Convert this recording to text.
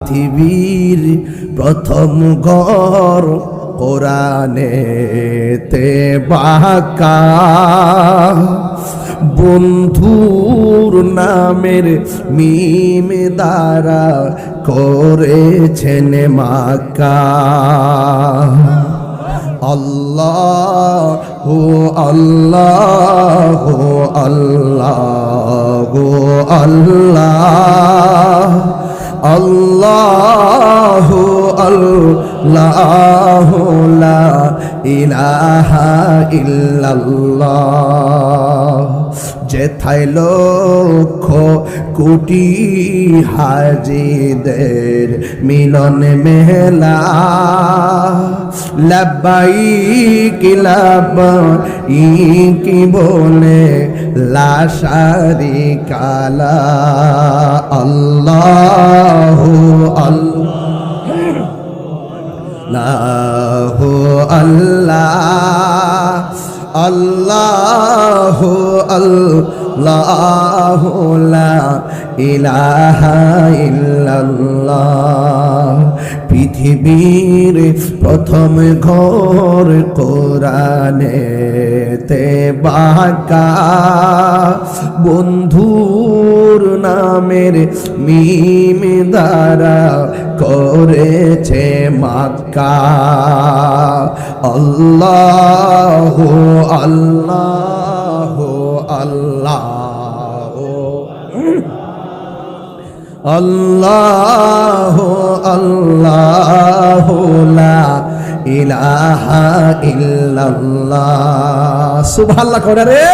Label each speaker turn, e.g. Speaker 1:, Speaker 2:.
Speaker 1: পৃথিবীর প্রথম ঘর কোরআনেতে বাঁকা, বন্ধুর নামের মিম দ্বারা করেছেন মাকা। আল্লাহ আল্লাহ আল্লাহ আল্লাহ আল্লাহু আল্লাহু লা ইলাহা ইল্লাল্লাহ। যেথায় লক্ষ কোটি হাজিদের মিলন মেলা, লাব্বাইক লাব্বাইক বলে লা শারিকা লা। আল্লাহু আল্লাহু আল্লাহ আল্লাহু আল্লাহু লা ইলাহা ইল্লাল্লাহ। পৃথিবীর প্রথম ঘর কোরআনেতে বাঁকা, বন্ধুর নামের মিম দ্বারা করেছে মাক্কা। আল্লাহু আল্লাহু আল্লাহ আল্লাহু আল্লাহু লা ইলাহা ইল্লাল্লাহ। সুবহানাল্লাহ করে রে।